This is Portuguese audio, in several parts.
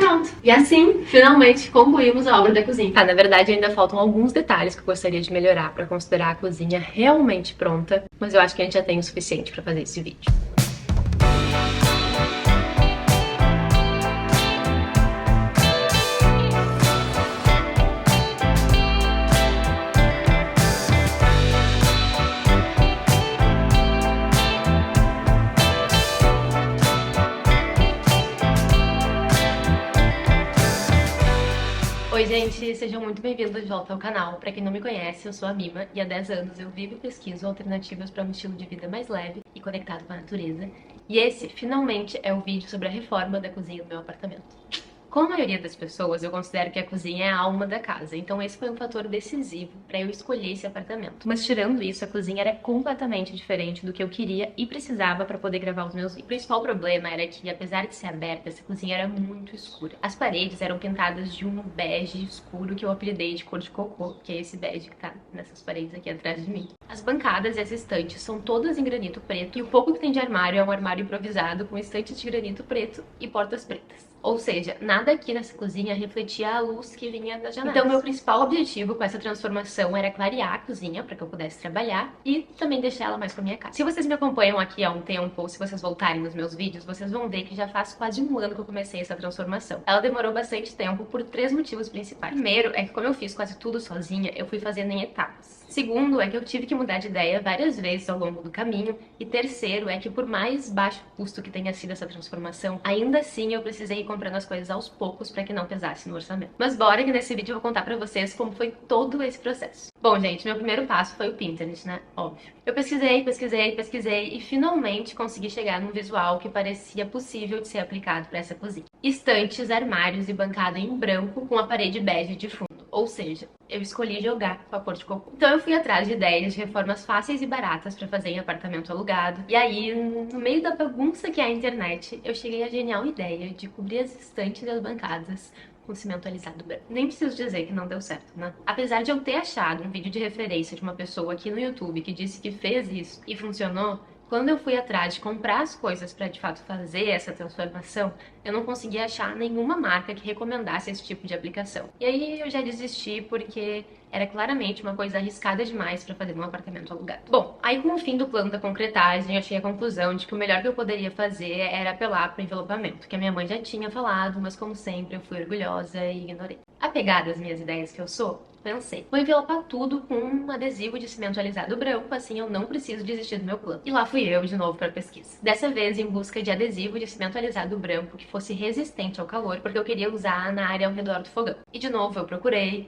pronto! E assim, finalmente, concluímos a obra da cozinha. Na verdade ainda faltam alguns detalhes que eu gostaria de melhorar para considerar a cozinha realmente pronta, mas eu acho que a gente já tem o suficiente para fazer esse vídeo. Oi gente, sejam muito bem-vindos de volta ao canal. Pra quem não me conhece, eu sou a Mima e há 10 anos eu vivo e pesquiso alternativas para um estilo de vida mais leve e conectado com a natureza. E esse, finalmente, é o vídeo sobre a reforma da cozinha do meu apartamento. Como a maioria das pessoas, eu considero que a cozinha é a alma da casa, então esse foi um fator decisivo para eu escolher esse apartamento. Mas tirando isso, a cozinha era completamente diferente do que eu queria e precisava para poder gravar os meus vídeos. O principal problema era que, apesar de ser aberta, essa cozinha era muito escura. As paredes eram pintadas de um bege escuro que eu apelidei de cor de cocô, que é esse bege que tá nessas paredes aqui atrás de mim. As bancadas e as estantes são todas em granito preto e o pouco que tem de armário é um armário improvisado com estantes de granito preto e portas pretas. Ou seja, nada aqui nessa cozinha refletia a luz que vinha da janela. Então, meu principal objetivo com essa transformação era clarear a cozinha para que eu pudesse trabalhar e também deixar ela mais com a minha cara. Se vocês me acompanham aqui há um tempo, ou se vocês voltarem nos meus vídeos, vocês vão ver que já faz quase um ano que eu comecei essa transformação. Ela demorou bastante tempo por 3 motivos principais. Primeiro é que, como eu fiz quase tudo sozinha, eu fui fazendo em etapas. Segundo é que eu tive que mudar de ideia várias vezes ao longo do caminho. E terceiro é que, por mais baixo custo que tenha sido essa transformação, ainda assim eu precisei ir comprando as coisas aos poucos para que não pesasse no orçamento. Mas bora que nesse vídeo eu vou contar pra vocês como foi todo esse processo. Bom, gente, meu primeiro passo foi o Pinterest, né? Óbvio. Eu pesquisei e finalmente consegui chegar num visual que parecia possível de ser aplicado para essa cozinha. Estantes, armários e bancada em branco com a parede bege de fundo. Ou seja, eu escolhi jogar com a cor de cocô. Então eu fui atrás de ideias de reformas fáceis e baratas para fazer em apartamento alugado. E aí, no meio da bagunça que é a internet, eu cheguei à genial ideia de cobrir as estantes e as bancadas com cimento alisado branco. Nem preciso dizer que não deu certo, né? Apesar de eu ter achado um vídeo de referência de uma pessoa aqui no YouTube que disse que fez isso e funcionou, quando eu fui atrás de comprar as coisas para de fato fazer essa transformação, eu não conseguia achar nenhuma marca que recomendasse esse tipo de aplicação. E aí eu já desisti porque era claramente uma coisa arriscada demais para fazer num apartamento alugado. Bom, aí com o fim do plano da concretagem, eu cheguei à conclusão de que o melhor que eu poderia fazer era apelar para o envelopamento, que a minha mãe já tinha falado, mas como sempre eu fui orgulhosa e ignorei. Apegada às minhas ideias que eu sou, pensei, vou envelopar tudo com um adesivo de cimento alisado branco, assim eu não preciso desistir do meu plano. E lá fui eu de novo para pesquisa. Dessa vez em busca de adesivo de cimento alisado branco que fosse resistente ao calor, porque eu queria usar na área ao redor do fogão. E de novo eu procurei.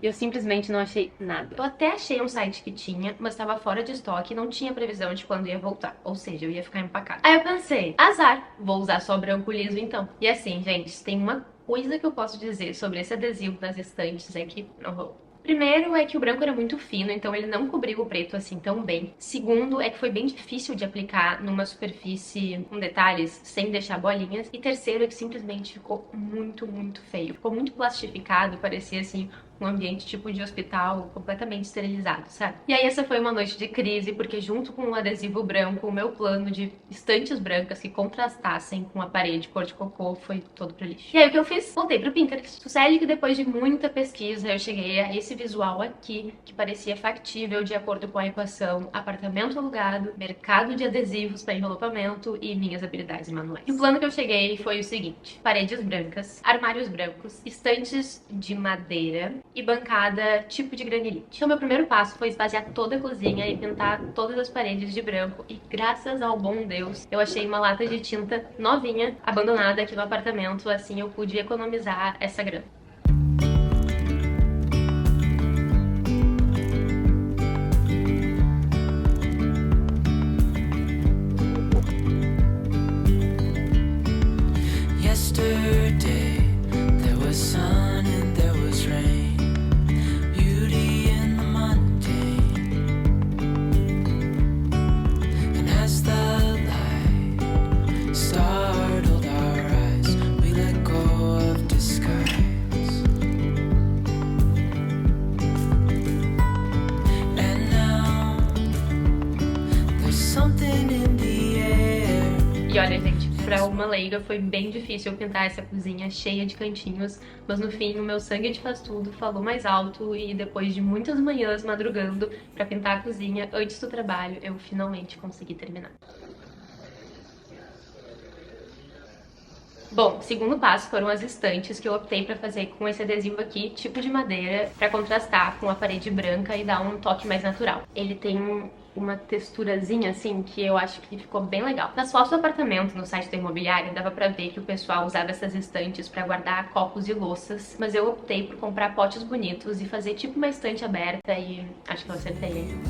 E eu simplesmente não achei nada. Eu até achei um site que tinha, mas estava fora de estoque e não tinha previsão de quando ia voltar. Ou seja, eu ia ficar empacada. Aí eu pensei, azar, vou usar só branco liso então. E assim, gente, tem uma coisa que eu posso dizer sobre esse adesivo das estantes é que não rolou. Primeiro é que o branco era muito fino, então ele não cobriu o preto assim tão bem. Segundo é que foi bem difícil de aplicar numa superfície com detalhes, sem deixar bolinhas. E terceiro é que simplesmente ficou muito feio. Ficou muito plastificado, parecia assim um ambiente tipo de hospital completamente esterilizado, sabe? E aí essa foi uma noite de crise, porque junto com o adesivo branco, o meu plano de estantes brancas que contrastassem com a parede cor de cocô foi todo pro lixo. E aí o que eu fiz? Voltei pro Pinterest. Sucede que depois de muita pesquisa, eu cheguei a esse visual aqui, que parecia factível de acordo com a equação apartamento alugado, mercado de adesivos para envelopamento e minhas habilidades manuais. E o plano que eu cheguei foi o seguinte: paredes brancas, armários brancos, estantes de madeira e bancada tipo de granilite. Então meu primeiro passo foi esvaziar toda a cozinha e pintar todas as paredes de branco e graças ao bom Deus eu achei uma lata de tinta novinha, abandonada aqui no apartamento, assim eu pude economizar essa grana. E olha, gente, pra uma uma leiga, foi bem difícil eu pintar essa cozinha cheia de cantinhos, mas no fim o meu sangue de faz tudo falou mais alto e depois de muitas manhãs madrugando pra pintar a cozinha antes do trabalho, eu finalmente consegui terminar. Bom, segundo passo foram as estantes que eu optei pra fazer com esse adesivo aqui, tipo de madeira, pra contrastar com a parede branca e dar um toque mais natural. Ele tem uma texturazinha assim que eu acho que ficou bem legal. Nas fotos do apartamento no site da imobiliária dava pra ver que o pessoal usava essas estantes pra guardar copos e louças, mas eu optei por comprar potes bonitos e fazer tipo uma estante aberta e acho que eu acertei, hein?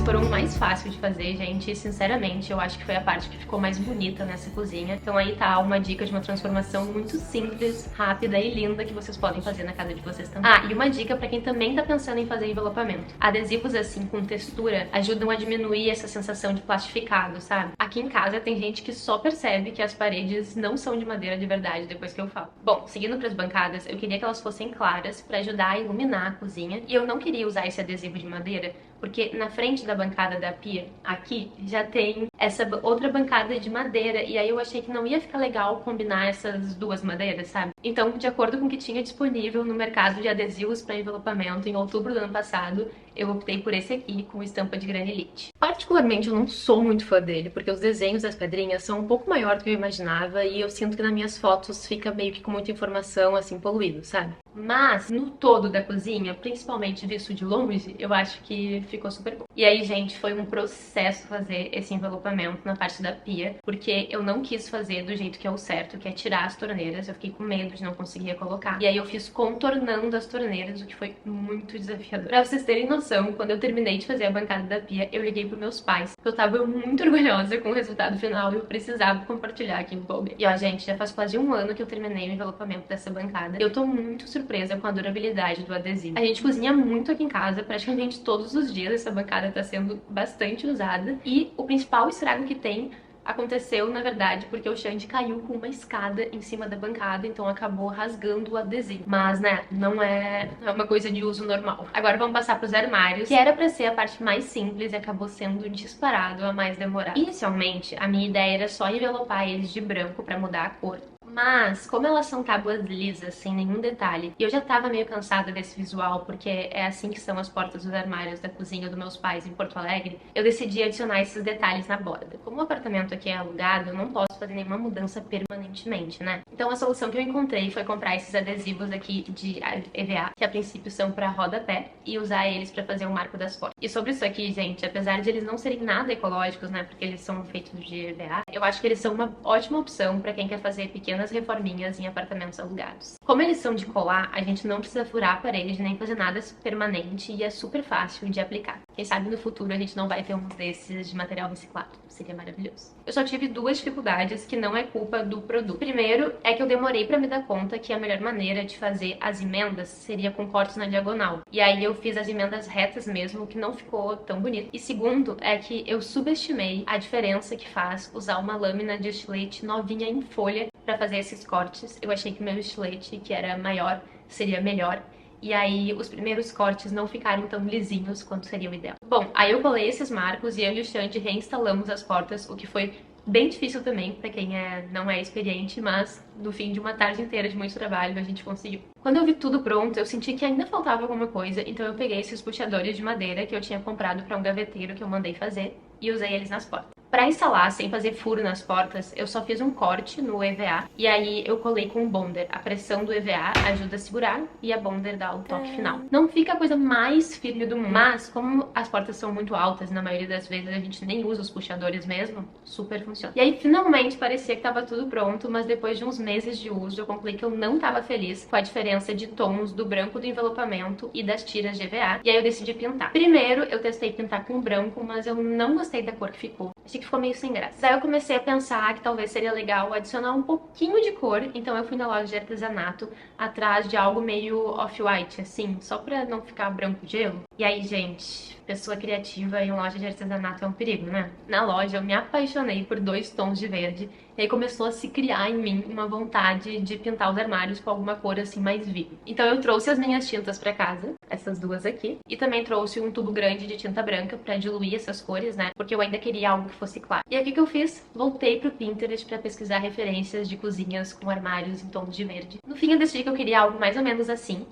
Foram o mais fácil de fazer, gente, e sinceramente eu acho que foi a parte que ficou mais bonita nessa cozinha. Então aí tá uma dica de uma transformação muito simples, rápida e linda que vocês podem fazer na casa de vocês também. Ah, e uma dica pra quem também tá pensando em fazer envelopamento. Adesivos assim com textura ajudam a diminuir essa sensação de plastificado, sabe? Aqui em casa tem gente que só percebe que as paredes não são de madeira de verdade depois que eu falo. Bom, seguindo pras bancadas, eu queria que elas fossem claras pra ajudar a iluminar a cozinha e eu não queria usar esse adesivo de madeira porque na frente da bancada da pia, aqui, já tem essa outra bancada de madeira, e aí eu achei que não ia ficar legal combinar essas duas madeiras, sabe? Então, de acordo com o que tinha disponível no mercado de adesivos para envelopamento em outubro do ano passado, eu optei por esse aqui, com estampa de granilite. Particularmente, eu não sou muito fã dele, porque os desenhos das pedrinhas são um pouco maior do que eu imaginava, e eu sinto que nas minhas fotos fica meio que com muita informação, assim, poluído, sabe? Mas, no todo da cozinha, principalmente visto de longe, eu acho que ficou super bom. E aí, gente, foi um processo fazer esse envelopamento na parte da pia, porque eu não quis fazer do jeito que é o certo, que é tirar as torneiras. Eu fiquei com medo de não conseguir colocar. E aí eu fiz contornando as torneiras, o que foi muito desafiador. Pra vocês terem noção, quando eu terminei de fazer a bancada da pia, eu liguei pros meus pais. Eu tava muito orgulhosa com o resultado final e eu precisava compartilhar aqui no Palme. E ó, gente, já faz quase um ano que eu terminei o envelopamento dessa bancada. Eu tô muito surpresa com a durabilidade do adesivo. A gente cozinha muito aqui em casa, praticamente todos os dias essa bancada tá sendo bastante usada. E o principal estrago que tem aconteceu, na verdade, porque o Xande caiu com uma escada em cima da bancada, então acabou rasgando o adesivo. Mas, né, não é uma coisa de uso normal. Agora vamos passar pros armários, que era pra ser a parte mais simples e acabou sendo disparado a mais demorada. Inicialmente, a minha ideia era só envelopar eles de branco pra mudar a cor. Mas, como elas são tábuas lisas, sem nenhum detalhe, e eu já tava meio cansada desse visual, porque é assim que são as portas dos armários da cozinha dos meus pais em Porto Alegre, eu decidi adicionar esses detalhes na borda. Como o apartamento aqui é alugado, eu não posso fazer nenhuma mudança permanentemente, né? Então a solução que eu encontrei foi comprar esses adesivos aqui de EVA, que a princípio são pra rodapé, e usar eles pra fazer o marco das portas. E sobre isso aqui, gente, apesar de eles não serem nada ecológicos, né, porque eles são feitos de EVA, eu acho que eles são uma ótima opção pra quem quer fazer pequenas reforminhas em apartamentos alugados. Como eles são de colar, a gente não precisa furar a parede nem fazer nada permanente e é super fácil de aplicar. Quem sabe no futuro a gente não vai ter uns desses de material reciclado. Seria maravilhoso. Eu só tive duas dificuldades que não é culpa do produto. Primeiro é que eu demorei pra me dar conta que a melhor maneira de fazer as emendas seria com cortes na diagonal. E aí eu fiz as emendas retas mesmo, que não ficou tão bonito. E segundo é que eu subestimei a diferença que faz usar uma lâmina de estilete novinha em folha pra fazer esses cortes. Eu achei que o meu estilete, que era maior, seria melhor. E aí os primeiros cortes não ficaram tão lisinhos quanto seria o ideal. Bom, aí eu colei esses marcos e eu e o Xande reinstalamos as portas, o que foi bem difícil também pra quem não é experiente, mas no fim de uma tarde inteira de muito trabalho a gente conseguiu. Quando eu vi tudo pronto, eu senti que ainda faltava alguma coisa, então eu peguei esses puxadores de madeira que eu tinha comprado pra um gaveteiro que eu mandei fazer e usei eles nas portas. Pra instalar, sem fazer furo nas portas, eu só fiz um corte no EVA e aí eu colei com o bonder. A pressão do EVA ajuda a segurar e a bonder dá o toque final. Não fica a coisa mais firme do mundo, mas como as portas são muito altas, na maioria das vezes a gente nem usa os puxadores mesmo, super funciona. E aí finalmente parecia que tava tudo pronto, mas depois de uns meses de uso eu concluí que eu não tava feliz com a diferença de tons do branco do envelopamento e das tiras de EVA, e aí eu decidi pintar. Primeiro eu testei pintar com branco, mas eu não gostei da cor que ficou. Achei que ficou meio sem graça. Daí eu comecei a pensar que talvez seria legal adicionar um pouquinho de cor, então eu fui na loja de artesanato atrás de algo meio off-white, assim, só pra não ficar branco gelo. E aí, gente, pessoa criativa em loja de artesanato é um perigo, né? Na loja eu me apaixonei por 2 tons de verde, e aí começou a se criar em mim uma vontade de pintar os armários com alguma cor assim mais viva. Então eu trouxe as minhas tintas pra casa, essas duas aqui, e também trouxe um tubo grande de tinta branca pra diluir essas cores, né? Porque eu ainda queria algo que fosse claro. E aí o que eu fiz? Voltei pro Pinterest pra pesquisar referências de cozinhas com armários em tons de verde. No fim eu decidi que eu queria algo mais ou menos assim.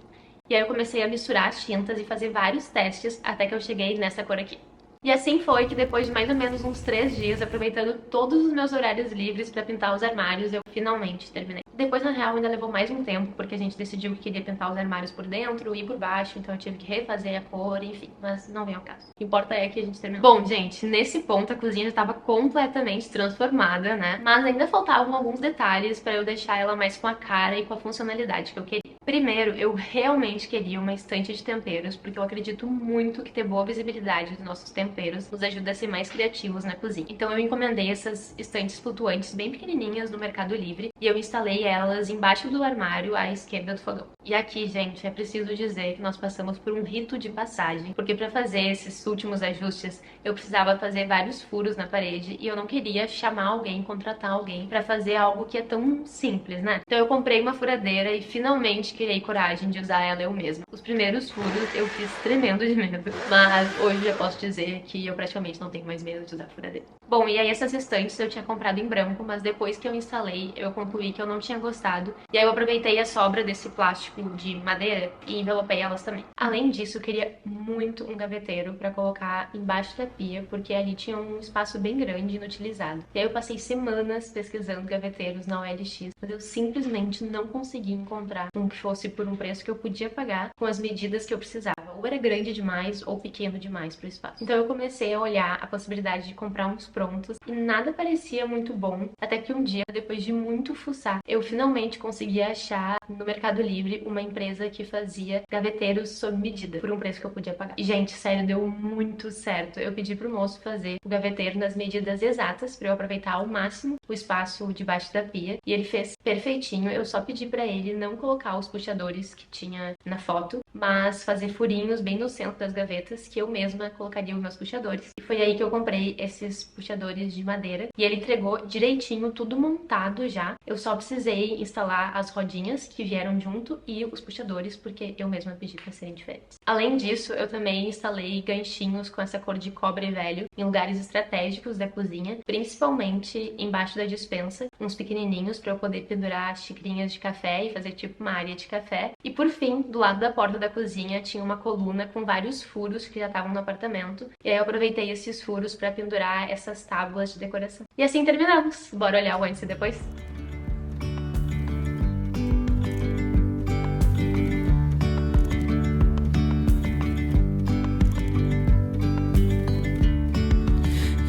E aí eu comecei a misturar as tintas e fazer vários testes até que eu cheguei nessa cor aqui. E assim foi que depois de mais ou menos uns 3 dias, aproveitando todos os meus horários livres pra pintar os armários, eu finalmente terminei. Depois, na real, ainda levou mais um tempo, porque a gente decidiu que queria pintar os armários por dentro e por baixo, então eu tive que refazer a cor, enfim, mas não vem ao caso. O que importa é que a gente terminou. Bom, gente, nesse ponto a cozinha já estava completamente transformada, né? Mas ainda faltavam alguns detalhes pra eu deixar ela mais com a cara e com a funcionalidade que eu queria. Primeiro, eu realmente queria uma estante de temperos, porque eu acredito muito que ter boa visibilidade dos nossos temperos nos ajuda a ser mais criativos na cozinha. Então eu encomendei essas estantes flutuantes bem pequenininhas no Mercado Livre e eu instalei elas embaixo do armário à esquerda do fogão. E aqui, gente, é preciso dizer que nós passamos por um rito de passagem, porque para fazer esses últimos ajustes eu precisava fazer vários furos na parede e eu não queria chamar alguém, contratar alguém para fazer algo que é tão simples, né? Então eu comprei uma furadeira e finalmente criei coragem de usar ela eu mesma. Os primeiros furos eu fiz tremendo de medo, mas hoje já posso dizer que eu praticamente não tenho mais medo de usar furadeira. Bom, e aí essas estantes eu tinha comprado em branco, mas depois que eu instalei, eu concluí que eu não tinha gostado. E aí eu aproveitei a sobra desse plástico de madeira e envelopei elas também. Além disso, eu queria muito um gaveteiro para colocar embaixo da pia, porque ali tinha um espaço bem grande inutilizado. E aí eu passei semanas pesquisando gaveteiros na OLX, mas eu simplesmente não consegui encontrar um que fosse por um preço que eu podia pagar com as medidas que eu precisava. Ou era grande demais ou pequeno demais para o espaço. Então eu comecei a olhar a possibilidade de comprar uns prontos e nada parecia muito bom, até que um dia, depois de muito fuçar, eu finalmente consegui achar no Mercado Livre uma empresa que fazia gaveteiros sob medida, por um preço que eu podia pagar. E, gente, sério, deu muito certo. Eu pedi pro moço fazer o gaveteiro nas medidas exatas para eu aproveitar ao máximo o espaço debaixo da pia, e ele fez perfeitinho. Eu só pedi para ele não colocar os puxadores que tinha na foto, mas fazer furinhos bem no centro das gavetas, que eu mesma colocaria os meus puxadores. E foi aí que eu comprei esses puxadores de madeira, e ele entregou direitinho, tudo montado já. Eu só precisei instalar as rodinhas que vieram junto e os puxadores, porque eu mesma pedi para serem diferentes. Além disso, eu também instalei ganchinhos com essa cor de cobre velho em lugares estratégicos da cozinha, principalmente embaixo da despensa, uns pequenininhos para eu poder pendurar xicrinhas de café e fazer tipo uma área de café. E por fim, do lado da porta da cozinha tinha uma coluna com vários furos que já estavam no apartamento, e aí eu aproveitei esses furos para pendurar essas tábuas de decoração. E assim terminamos. Bora olhar o antes e depois?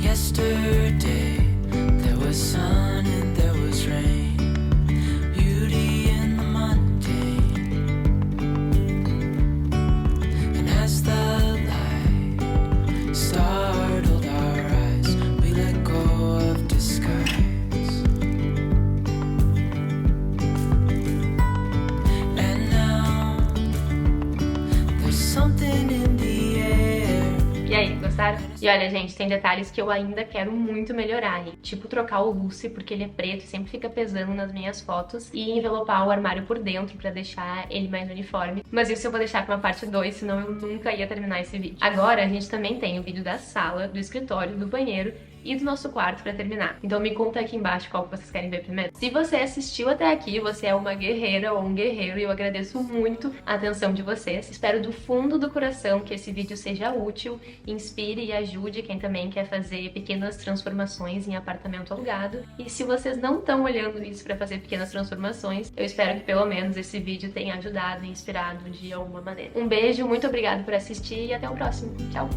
Yesterday there was sun and there was rain, beauty in the mundane. And as the light startled our eyes, we let go of disguise. And now there's something in the air. E aí, gostaram? E olha, gente, tem detalhes que eu ainda quero muito melhorar, hein? Tipo trocar o lustre, porque ele é preto e sempre fica pesando nas minhas fotos, e envelopar o armário por dentro pra deixar ele mais uniforme. Mas isso eu vou deixar pra uma parte 2, senão eu nunca ia terminar esse vídeo. Agora, a gente também tem o vídeo da sala, do escritório, do banheiro e do nosso quarto pra terminar. Então me conta aqui embaixo qual que vocês querem ver primeiro. Se você assistiu até aqui, você é uma guerreira ou um guerreiro, e eu agradeço muito a atenção de vocês. Espero do fundo do coração que esse vídeo seja útil, inspire e ajude quem também quer fazer pequenas transformações em apartamento alugado. E se vocês não estão olhando isso pra fazer pequenas transformações, eu espero que pelo menos esse vídeo tenha ajudado e inspirado de alguma maneira. Um beijo, muito obrigada por assistir e até o próximo. Tchau!